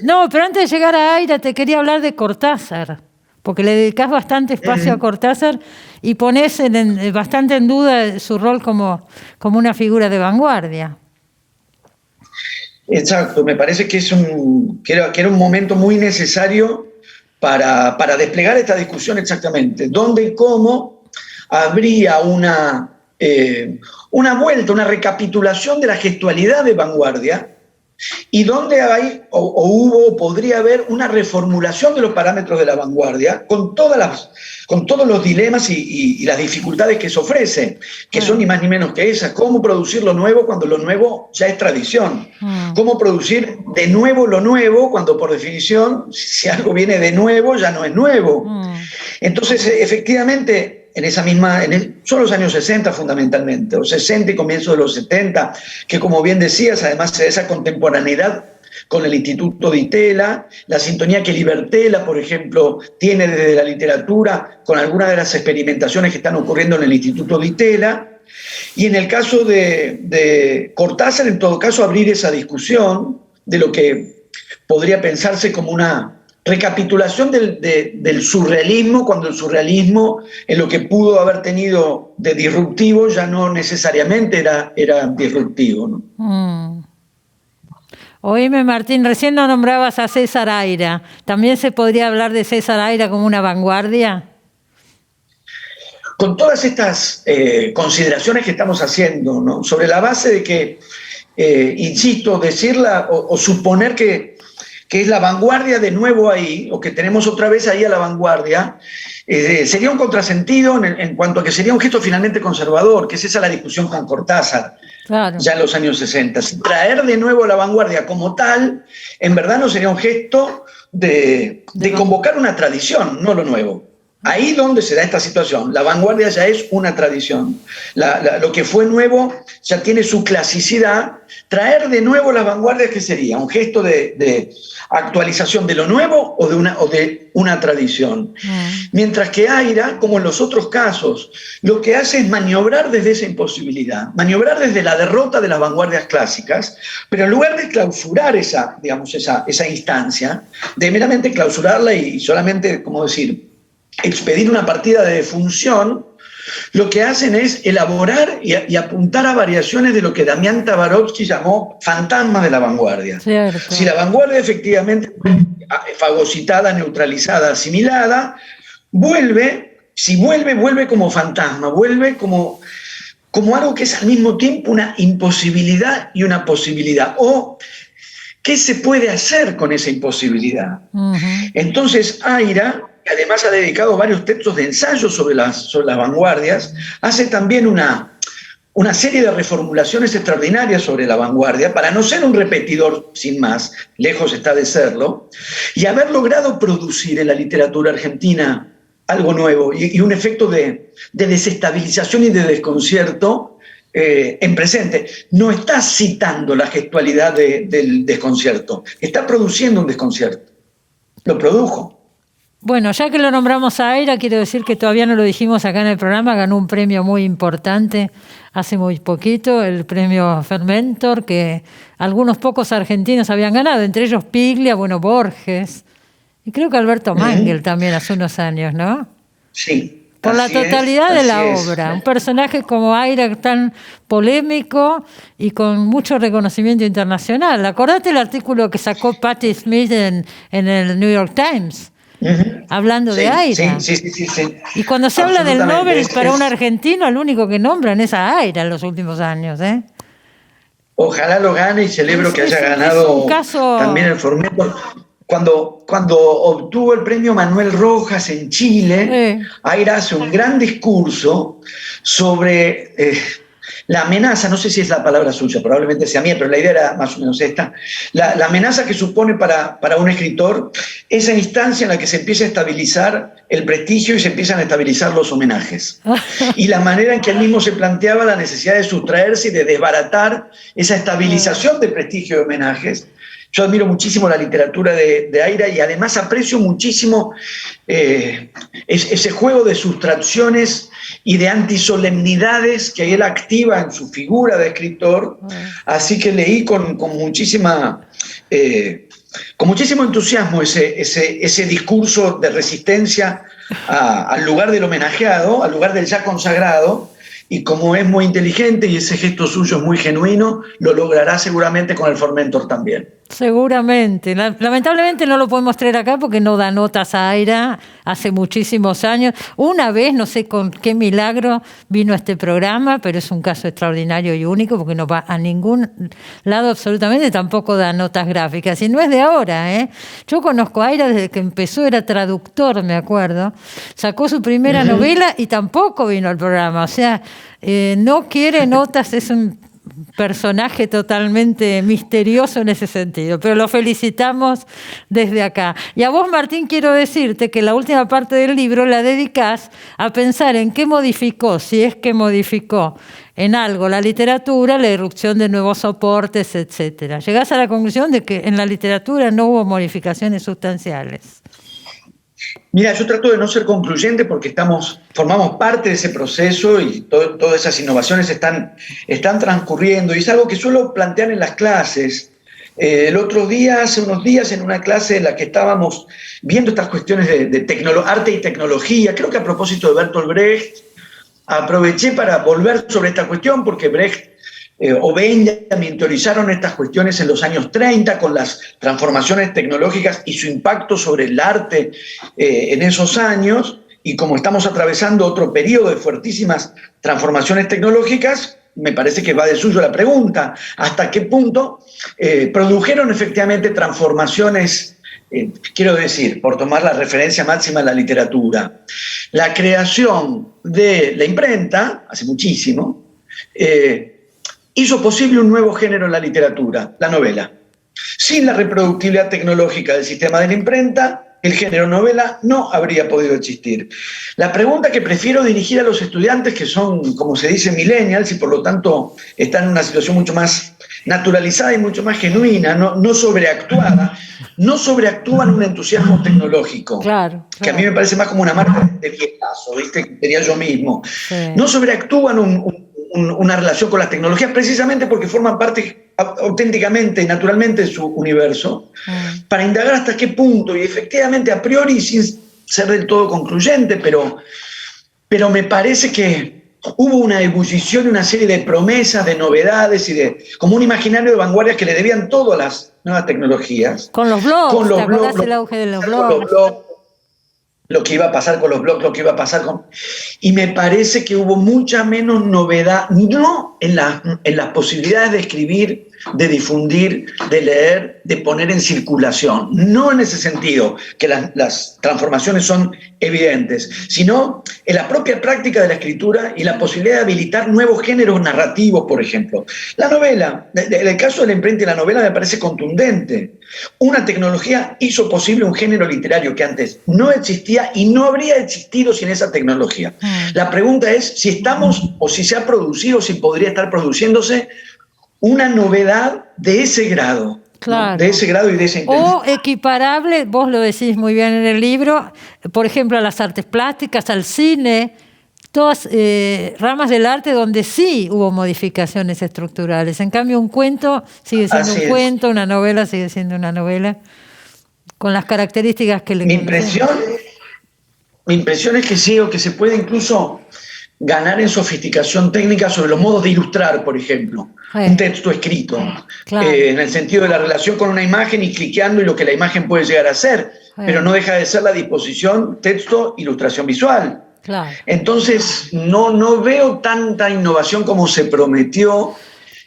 No, pero antes de llegar a Aira te quería hablar de Cortázar, porque le dedicás bastante espacio a Cortázar y ponés bastante en duda su rol como una figura de vanguardia. Exacto, me parece que era un momento muy necesario para desplegar esta discusión exactamente. ¿Dónde y cómo habría una vuelta, una recapitulación de la gestualidad de vanguardia? Y dónde hay podría haber una reformulación de los parámetros de la vanguardia con todos los dilemas y las dificultades que se ofrecen, que son ni más ni menos que esas. ¿Cómo producir lo nuevo cuando lo nuevo ya es tradición? ¿Cómo producir de nuevo lo nuevo cuando, por definición, si algo viene de nuevo ya no es nuevo? Entonces, efectivamente, son los años 60 fundamentalmente, los 60 y comienzos de los 70, que como bien decías, además de esa contemporaneidad con el Instituto Di Tella, la sintonía que Libertela, por ejemplo, tiene desde la literatura con algunas de las experimentaciones que están ocurriendo en el Instituto Di Tella, y en el caso de Cortázar, en todo caso, abrir esa discusión de lo que podría pensarse como una recapitulación del surrealismo, cuando el surrealismo, en lo que pudo haber tenido de disruptivo, ya no necesariamente era disruptivo, ¿no? Oíme, Martín, recién no nombrabas a César Aira. ¿También se podría hablar de César Aira como una vanguardia? Con todas estas consideraciones que estamos haciendo, ¿no? Sobre la base de que, insisto, decirla o suponer que es la vanguardia de nuevo ahí, o que tenemos otra vez ahí a la vanguardia, sería un contrasentido en cuanto a que sería un gesto finalmente conservador, que es esa la discusión con Cortázar, ya en los años 60. Traer de nuevo la vanguardia como tal, en verdad no sería un gesto de convocar una tradición, no lo nuevo. Ahí donde se da esta situación, la vanguardia ya es una tradición. Lo que fue nuevo ya tiene su clasicidad. Traer de nuevo las vanguardias, ¿qué sería? ¿Un gesto de actualización de lo nuevo o de una tradición? Mientras que Aira, como en los otros casos, lo que hace es maniobrar desde esa imposibilidad, maniobrar desde la derrota de las vanguardias clásicas, pero en lugar de clausurar esa instancia, de meramente clausurarla y solamente, ¿cómo decir?, expedir una partida de defunción, lo que hacen es elaborar y apuntar a variaciones de lo que Damián Tabarovsky llamó fantasmas de la vanguardia. Cierto. Si la vanguardia efectivamente fue fagocitada, neutralizada, asimilada, vuelve como fantasma, vuelve como algo que es al mismo tiempo una imposibilidad y una posibilidad. O, ¿qué se puede hacer con esa imposibilidad? Entonces, Aira, que además ha dedicado varios textos de ensayo sobre las vanguardias, hace también una serie de reformulaciones extraordinarias sobre la vanguardia, para no ser un repetidor sin más, lejos está de serlo, y haber logrado producir en la literatura argentina algo nuevo y un efecto de desestabilización y de desconcierto en presente. No está citando la gestualidad del desconcierto, está produciendo un desconcierto. Lo produjo. Bueno, ya que lo nombramos a Aira, quiero decir que todavía no lo dijimos acá en el programa, ganó un premio muy importante hace muy poquito, el premio Fermentor, que algunos pocos argentinos habían ganado, entre ellos Piglia, Borges, y creo que Alberto Mangel también hace unos años, ¿no? Sí. Por la totalidad de la obra. Un personaje como Aira tan polémico y con mucho reconocimiento internacional. Acordate el artículo que sacó Patti Smith en el New York Times, hablando de Aira. Sí. Y cuando se habla del Nobel para un argentino, el único que nombran es a Aira en los últimos años. Ojalá lo gane y celebro que haya ganado también el Fermentor. Cuando obtuvo el premio Manuel Rojas en Chile, Aira hace un gran discurso sobre la amenaza, no sé si es la palabra suya, probablemente sea mía, pero la idea era más o menos esta, la amenaza que supone para un escritor esa instancia en la que se empieza a estabilizar el prestigio y se empiezan a estabilizar los homenajes. Y la manera en que él mismo se planteaba la necesidad de sustraerse y de desbaratar esa estabilización de prestigio y homenajes. Yo admiro muchísimo la literatura de Aira y además aprecio muchísimo ese juego de sustracciones y de antisolemnidades que él activa en su figura de escritor. Así que leí con muchísimo entusiasmo ese discurso de resistencia al lugar del homenajeado, al lugar del ya consagrado. Y como es muy inteligente y ese gesto suyo es muy genuino, lo logrará seguramente con el Fermentor también. Seguramente. Lamentablemente no lo podemos traer acá porque no da notas a Aira hace muchísimos años. Una vez, no sé con qué milagro, vino a este programa, pero es un caso extraordinario y único porque no va a ningún lado absolutamente, tampoco da notas gráficas. Y no es de ahora, Yo conozco a Aira desde que empezó, era traductor, me acuerdo. Sacó su primera novela y tampoco vino al programa. O sea, no quiere notas, es un personaje totalmente misterioso en ese sentido, pero lo felicitamos desde acá. Y a vos, Martín, quiero decirte que la última parte del libro la dedicás a pensar en qué modificó, si es que modificó en algo la literatura, la irrupción de nuevos soportes, etcétera. Llegás a la conclusión de que en la literatura no hubo modificaciones sustanciales. Mira, yo trato de no ser concluyente porque formamos parte de ese proceso y todas esas innovaciones están transcurriendo, y es algo que suelo plantear en las clases. El otro día, hace unos días, en una clase en la que estábamos viendo estas cuestiones de arte y tecnología, creo que a propósito de Bertolt Brecht, aproveché para volver sobre esta cuestión porque Brecht o Benjamin teorizaron estas cuestiones en los años 30 con las transformaciones tecnológicas y su impacto sobre el arte en esos años, y como estamos atravesando otro periodo de fuertísimas transformaciones tecnológicas, me parece que va de suyo la pregunta, ¿hasta qué punto produjeron efectivamente transformaciones? Quiero decir, por tomar la referencia máxima en la literatura, la creación de la imprenta, hace muchísimo, hizo posible un nuevo género en la literatura, la novela. Sin la reproductibilidad tecnológica del sistema de la imprenta, el género novela no habría podido existir. La pregunta que prefiero dirigir a los estudiantes, que son, como se dice, millennials, y por lo tanto están en una situación mucho más naturalizada y mucho más genuina, no sobreactuada, no sobreactúan un entusiasmo tecnológico, claro. Que a mí me parece más como una marca de viejazo, ¿viste? Que sería yo mismo. Sí. No sobreactúan una relación con las tecnologías precisamente porque forman parte auténticamente y naturalmente de su universo, para indagar hasta qué punto, y efectivamente a priori sin ser del todo concluyente, pero me parece que hubo una ebullición y una serie de promesas, de novedades y como un imaginario de vanguardias que le debían todo a las nuevas tecnologías. Con los blogs, ¿te acordás del auge de los blogs? Lo que iba a pasar con los blogs, lo que iba a pasar con... Y me parece que hubo mucha menos novedad, no en las posibilidades de escribir, de difundir, de leer, de poner en circulación. No en ese sentido, que las transformaciones son evidentes, sino en la propia práctica de la escritura y la posibilidad de habilitar nuevos géneros narrativos, por ejemplo. La novela, en el caso de la imprenta y la novela me parece contundente. Una tecnología hizo posible un género literario que antes no existía y no habría existido sin esa tecnología. La pregunta es si estamos, o si se ha producido, si podría estar produciéndose una novedad de ese grado. Claro. ¿No? De ese grado y de esa intensidad. O equiparable, vos lo decís muy bien en el libro, por ejemplo, a las artes plásticas, al cine, todas ramas del arte donde sí hubo modificaciones estructurales. En cambio, un cuento sigue siendo un cuento, una novela sigue siendo una novela, con las características que le conocemos. Mi impresión es que sí, o que se puede incluso ganar en sofisticación técnica sobre los modos de ilustrar, por ejemplo, un texto escrito, en el sentido de la relación con una imagen y cliqueando y lo que la imagen puede llegar a ser, pero no deja de ser la disposición texto, ilustración visual. Entonces, no veo tanta innovación como se prometió,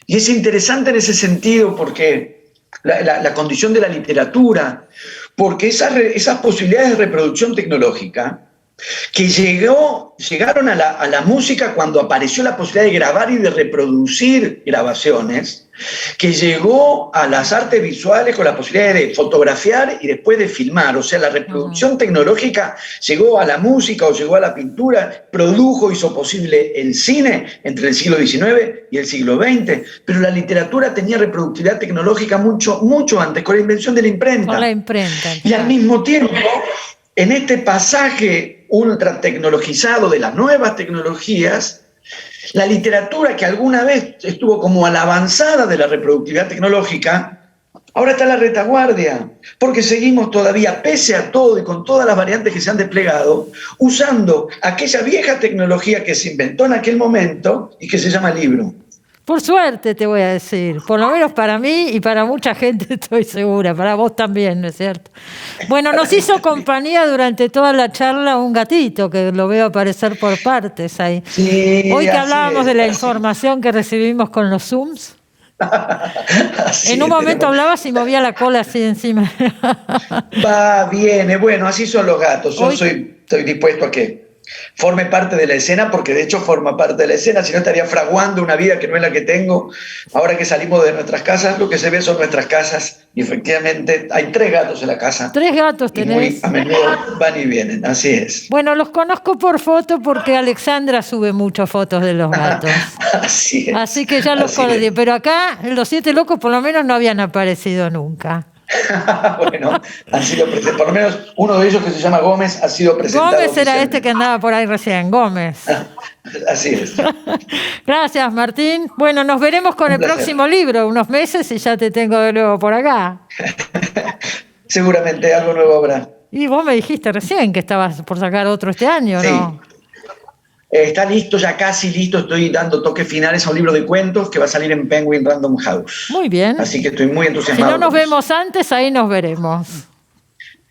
y es interesante en ese sentido porque la condición de la literatura, porque esas posibilidades de reproducción tecnológica que llegaron a la música cuando apareció la posibilidad de grabar y de reproducir grabaciones, que llegó a las artes visuales con la posibilidad de fotografiar y después de filmar. O sea, la reproducción tecnológica llegó a la música o llegó a la pintura, produjo, hizo posible el cine entre el siglo XIX y el siglo XX, pero la literatura tenía reproductividad tecnológica mucho antes, con la invención de la imprenta. Con la imprenta. Y al mismo tiempo, en este pasaje ultra tecnologizado de las nuevas tecnologías, la literatura que alguna vez estuvo como a la avanzada de la reproductividad tecnológica, ahora está a la retaguardia, porque seguimos todavía, pese a todo y con todas las variantes que se han desplegado, usando aquella vieja tecnología que se inventó en aquel momento y que se llama libro. Por suerte, te voy a decir. Por lo menos para mí y para mucha gente estoy segura. Para vos también, ¿no es cierto? Bueno, nos hizo compañía durante toda la charla un gatito, que lo veo aparecer por partes ahí. Sí, hoy que hablábamos de la información que recibimos con los Zooms, en un momento hablabas y movía la cola así encima. Va, viene. Bueno, así son los gatos. Estoy dispuesto a que forme parte de la escena, porque de hecho forma parte de la escena, si no estaría fraguando una vida que no es la que tengo. Ahora que salimos de nuestras casas, lo que se ve son nuestras casas, y efectivamente hay 3 gatos en la casa. 3 gatos tenés. Muy a menudo van y vienen, así es. Bueno, los conozco por foto porque Alexandra sube muchas fotos de los gatos. Así es. Así que ya los conocí, pero acá los 7 locos por lo menos no habían aparecido nunca. Bueno, han sido por lo menos uno de ellos, que se llama Gómez, ha sido presentado. Gómez era este que andaba por ahí recién, Gómez. Así es. Gracias, Martín. Bueno, nos veremos con el próximo libro, unos meses, y ya te tengo de nuevo por acá. Seguramente algo nuevo habrá. Y vos me dijiste recién que estabas por sacar otro este año, sí. ¿no? Está listo, ya casi listo. Estoy dando toques finales a un libro de cuentos que va a salir en Penguin Random House. Muy bien. Así que estoy muy entusiasmado. Si no nos vemos antes, ahí nos veremos.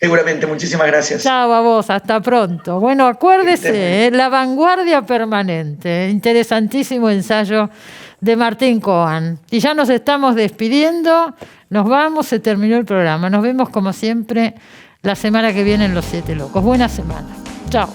Seguramente, muchísimas gracias. Chao a vos, hasta pronto. Bueno, acuérdese, La vanguardia permanente, interesantísimo ensayo de Martín Cohen. Y ya nos estamos despidiendo, nos vamos, se terminó el programa. Nos vemos como siempre la semana que viene en Los 7 Locos. Buena semana. Chao.